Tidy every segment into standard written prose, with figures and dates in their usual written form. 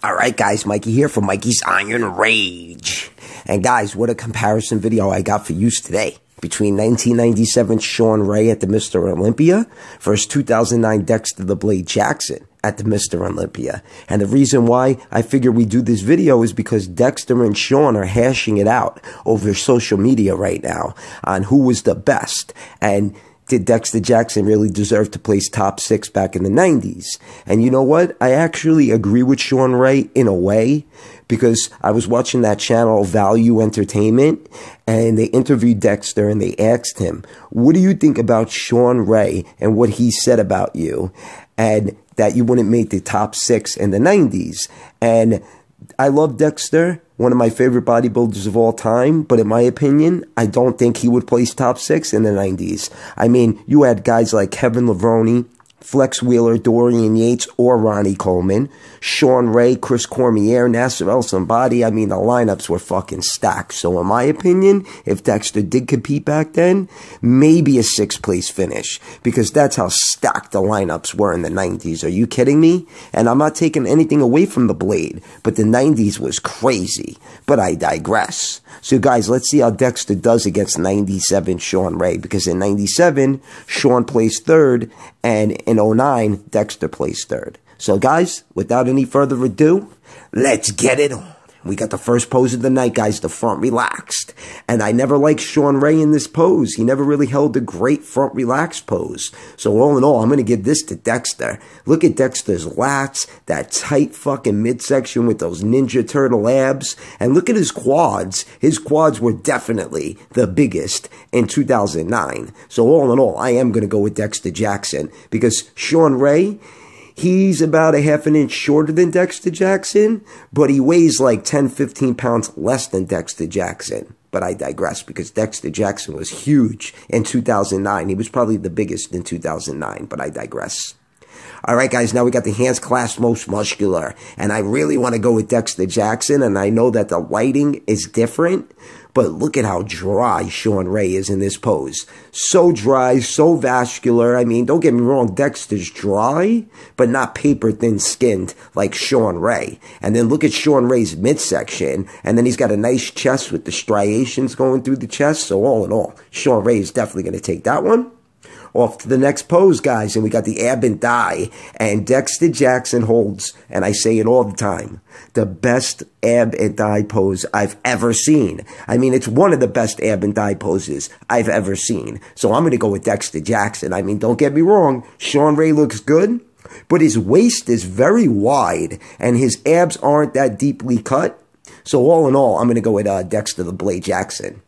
Alright guys, Mikey here from Mikey's Iron Rage. And guys, what a comparison video I got for use today. Between 1997 Shawn Ray at the Mr. Olympia versus 2009 Dexter the Blade Jackson at the Mr. Olympia. And the reason why I figure we do this video is because Dexter and Shawn are hashing it out over social media right now on who was the best. And did Dexter Jackson really deserve to place top 6 back in the 90s? And you know what? I actually agree with Shawn Ray in a way, because I was watching that channel Value Entertainment and they interviewed Dexter and they asked him, what do you think about Shawn Ray and what he said about you and that you wouldn't make the top 6 in the 90s? And I love Dexter, one of my favorite bodybuilders of all time, but in my opinion, I don't think he would place top 6 in the 90s. I mean, you had guys like Kevin Levrone, Flex Wheeler, Dorian Yates, or Ronnie Coleman, Shawn Ray, Chris Cormier, Nasser El Somebody. I mean, the lineups were fucking stacked. So in my opinion, if Dexter did compete back then, maybe a 6th place finish, because that's how stacked the lineups were in the 90s. Are you kidding me? And I'm not taking anything away from the Blade, but the 90s was crazy. But I digress. So guys, let's see how Dexter does against 97 Shawn Ray, because in 97, Shawn placed 3rd, and in 09, Dexter placed 3rd. So guys, without any further ado, let's get it on. We got the first pose of the night, guys, the front relaxed. And I never liked Shawn Ray in this pose. He never really held a great front relaxed pose. So all in all, I'm going to give this to Dexter. Look at Dexter's lats, that tight fucking midsection with those Ninja Turtle abs. And look at his quads. His quads were definitely the biggest in 2009. So all in all, I am going to go with Dexter Jackson, because Shawn Ray, he's about a half an inch shorter than Dexter Jackson, but he weighs like 10, 15 pounds less than Dexter Jackson. But I digress, because Dexter Jackson was huge in 2009. He was probably the biggest in 2009, but I digress. All right, guys, now we got the hands clasped most muscular, and I really want to go with Dexter Jackson, and I know that the lighting is different, but look at how dry Shawn Ray is in this pose. So dry, so vascular. I mean, don't get me wrong, Dexter's dry, but not paper thin skinned like Shawn Ray. And then look at Shawn Ray's midsection, and then he's got a nice chest with the striations going through the chest. So all in all, Shawn Ray is definitely going to take that one. Off to the next pose, guys, and we got the ab and thigh, and Dexter Jackson holds, and I say it all the time, the best ab and thigh pose I've ever seen. I mean, it's one of the best ab and thigh poses I've ever seen. So I'm going to go with Dexter Jackson. I mean, don't get me wrong, Shawn Ray looks good, but his waist is very wide, and his abs aren't that deeply cut. So all in all, I'm going to go with Dexter the Blade Jackson.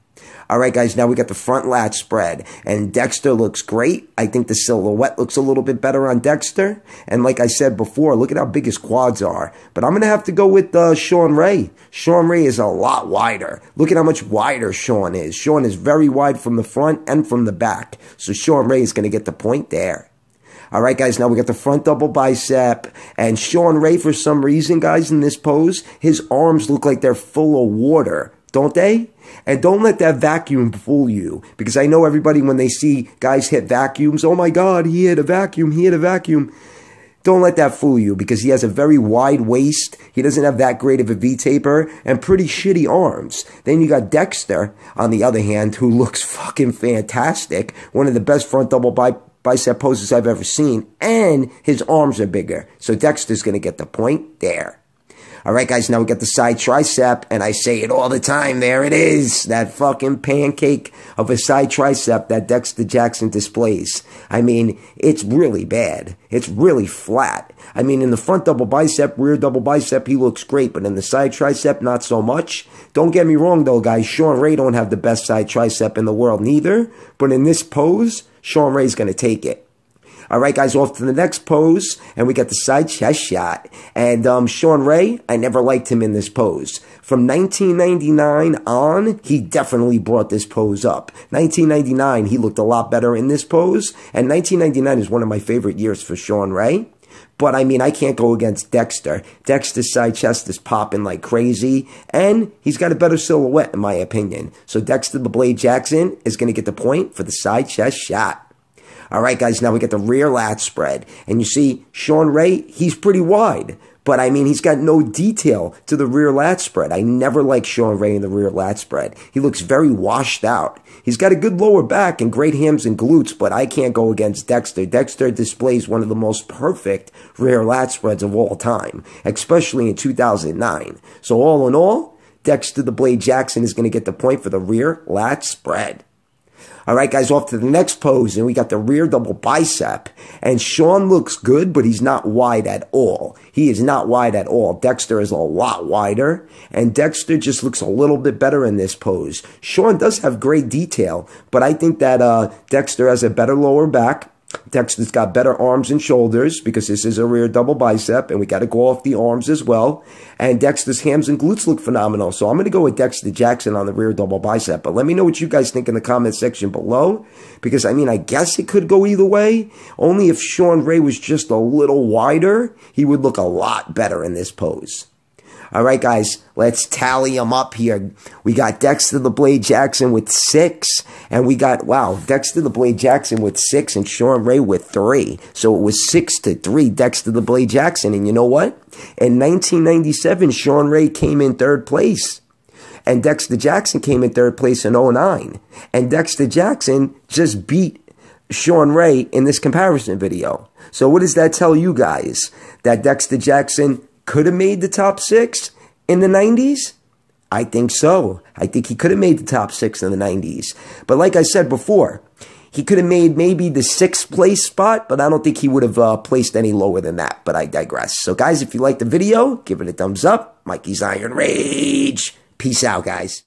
All right, guys, now we got the front lat spread, and Dexter looks great. I think the silhouette looks a little bit better on Dexter. And like I said before, look at how big his quads are. But I'm going to have to go with Shawn Ray. Shawn Ray is a lot wider. Look at how much wider Shawn is. Shawn is very wide from the front and from the back. So Shawn Ray is going to get the point there. All right, guys, now we got the front double bicep. And Shawn Ray, for some reason, guys, in this pose, his arms look like they're full of water, don't they? And don't let that vacuum fool you, because I know everybody, when they see guys hit vacuums, oh my God, he hit a vacuum, he hit a vacuum. Don't let that fool you, because he has a very wide waist. He doesn't have that great of a V-taper and pretty shitty arms. Then you got Dexter, on the other hand, who looks fucking fantastic. One of the best front double bicep poses I've ever seen. And his arms are bigger. So Dexter's going to get the point there. All right, guys, now we got the side tricep, and I say it all the time. There it is, that fucking pancake of a side tricep that Dexter Jackson displays. I mean, it's really bad. It's really flat. I mean, in the front double bicep, rear double bicep, he looks great, but in the side tricep, not so much. Don't get me wrong, though, guys. Shawn Ray don't have the best side tricep in the world neither, but in this pose, Shawn Ray's going to take it. All right, guys, off to the next pose, and we got the side chest shot. And Shawn Ray, I never liked him in this pose. From 1999 on, he definitely brought this pose up. 1999, he looked a lot better in this pose, and 1999 is one of my favorite years for Shawn Ray. But, I mean, I can't go against Dexter. Dexter's side chest is popping like crazy, and he's got a better silhouette, in my opinion. So Dexter the Blade Jackson is going to get the point for the side chest shot. All right, guys, now we get the rear lat spread. And you see, Shawn Ray, he's pretty wide. But I mean, he's got no detail to the rear lat spread. I never liked Sean Ray in the rear lat spread. He looks very washed out. He's got a good lower back and great hams and glutes, but I can't go against Dexter. Dexter displays one of the most perfect rear lat spreads of all time, especially in 2009. So all in all, Dexter the Blade Jackson is going to get the point for the rear lat spread. All right, guys, off to the next pose, and we got the rear double bicep. And Sean looks good, but he's not wide at all. He is not wide at all. Dexter is a lot wider, and Dexter just looks a little bit better in this pose. Sean does have great detail, but I think that Dexter has a better lower back. Dexter's got better arms and shoulders because this is a rear double bicep, and we got to go off the arms as well. And Dexter's hams and glutes look phenomenal. So I'm going to go with Dexter Jackson on the rear double bicep. But let me know what you guys think in the comment section below, because I mean, I guess it could go either way. Only if Sean Ray was just a little wider, he would look a lot better in this pose. All right, guys, let's tally them up here. We got Dexter the Blade Jackson with 6, and we got, wow, Dexter the Blade Jackson with 6 and Sean Ray with 3. So it was 6-3, Dexter the Blade Jackson. And you know what? In 1997, Sean Ray came in 3rd place, and Dexter Jackson came in 3rd place in 2009. And Dexter Jackson just beat Sean Ray in this comparison video. So what does that tell you guys? That Dexter Jackson could have made the top 6 in the 90s? I think so. I think he could have made the top 6 in the 90s. But like I said before, he could have made maybe the 6th place spot, but I don't think he would have placed any lower than that. But I digress. So guys, if you liked the video, give it a thumbs up. Mikey's Iron Rage. Peace out, guys.